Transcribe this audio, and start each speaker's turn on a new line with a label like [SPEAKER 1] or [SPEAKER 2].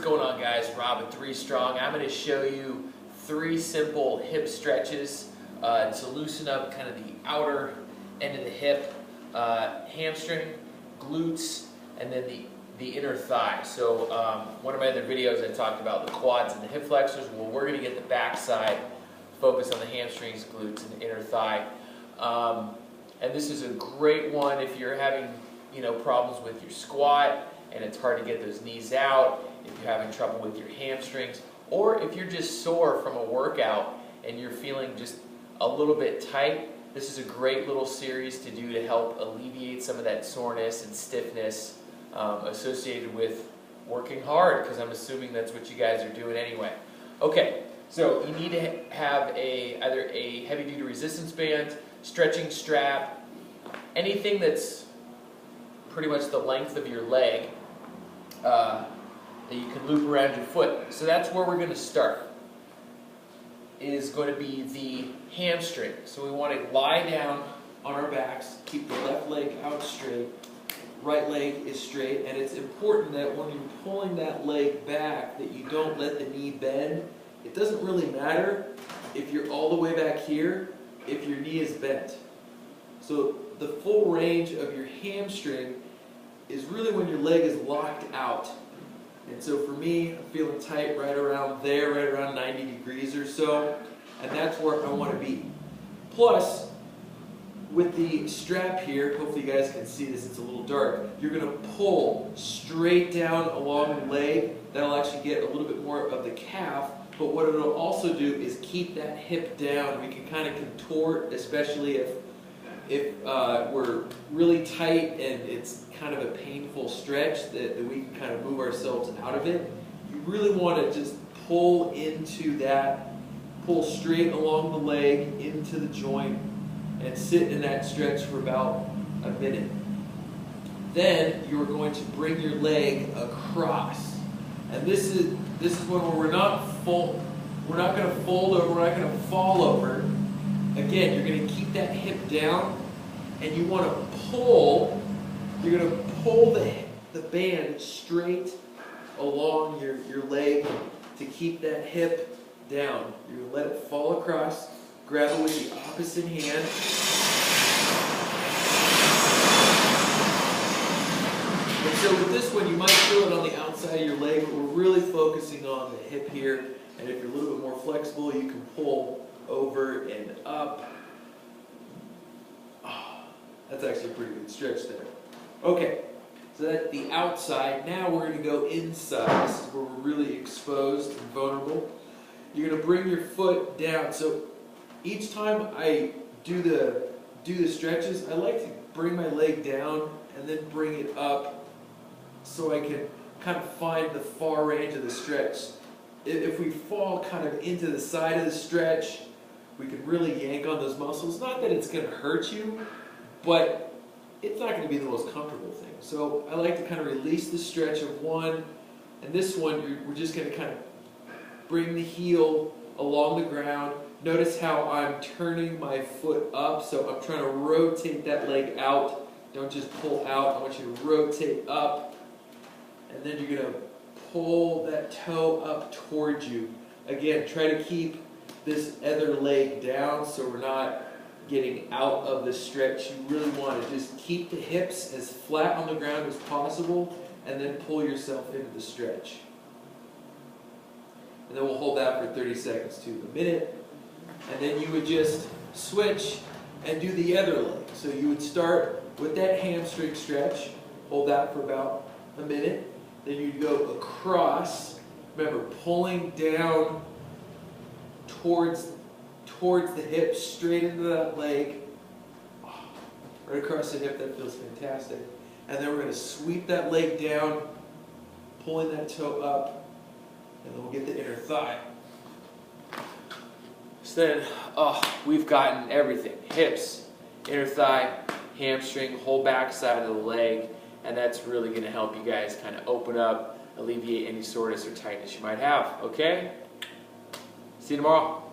[SPEAKER 1] going on, guys? Rob at 3STRONG. I'm going to show you 3 simple hip stretches to loosen up kind of the outer end of the hip, hamstring, glutes, and then the inner thigh. So one of my other videos I talked about the quads and the hip flexors. Well, we're going to get the back side, focus on the hamstrings, glutes, and the inner thigh. And this is a great one if you're having problems with your squat and it's hard to get those knees out, if you're having trouble with your hamstrings, or if you're just sore from a workout and you're feeling just a little bit tight. This is a great little series to do to help alleviate some of that soreness and stiffness associated with working hard, because I'm assuming that's what you guys are doing anyway. Okay, so you need to have either a heavy-duty resistance band, stretching strap, anything that's pretty much the length of your leg that you can loop around your foot. So that's where we're going to start. Is going to be the hamstring. So we want to lie down on our backs, keep the left leg out straight, right leg is straight, and it's important that when you're pulling that leg back that you don't let the knee bend. It doesn't really matter if you're all the way back here if your knee is bent. So the full range of your hamstring is really when your leg is locked out. And so for me, I'm feeling tight right around there, right around 90 degrees or so, and that's where I want to be. Plus, with the strap here, hopefully you guys can see this, it's a little dark, you're going to pull straight down along the leg. That'll actually get a little bit more of the calf, but what it'll also do is keep that hip down. We can kind of contort, especially if we're really tight and it's kind of a painful stretch that we can kind of move ourselves out of it. You really want to just pull into that, pull straight along the leg into the joint and sit in that stretch for about a minute. Then you're going to bring your leg across. And this is when we're not going to fold over, we're not going to fall over. Again, you're going to keep that hip down and you want to pull. You're going to pull the band straight along your leg to keep that hip down. You're going to let it fall across, grab it with the opposite hand. And so with this one, you might feel it on the outside of your leg, but we're really focusing on the hip here. And if you're a little bit more flexible, you can pull over and up. Oh, that's actually a pretty good stretch there. Okay, so that's the outside. Now we're going to go inside. This is where we're really exposed and vulnerable. You're going to bring your foot down. So each time I do the stretches, I like to bring my leg down and then bring it up so I can kind of find the far range of the stretch. If we fall kind of into the side of the stretch, we can really yank on those muscles. Not that it's going to hurt you, but it's not going to be the most comfortable thing. So I like to kind of release the stretch of one, and this one we're just going to kind of bring the heel along the ground. Notice how I'm turning my foot up, so I'm trying to rotate that leg out. Don't just pull out, I want you to rotate up, and then you're going to pull that toe up towards you. Again, try to keep this other leg down so we're not getting out of the stretch. You really want to just keep the hips as flat on the ground as possible and then pull yourself into the stretch. And then we'll hold that for 30 seconds to a minute. And then you would just switch and do the other leg. So you would start with that hamstring stretch, hold that for about a minute. Then you'd go across, remember pulling down towards the hip, straight into that leg, right across the hip. That feels fantastic. And then we're going to sweep that leg down, pulling that toe up, and then we'll get the inner thigh. So then, we've gotten everything: hips, inner thigh, hamstring, whole back side of the leg, and that's really going to help you guys kind of open up, alleviate any soreness or tightness you might have. Okay? See you tomorrow.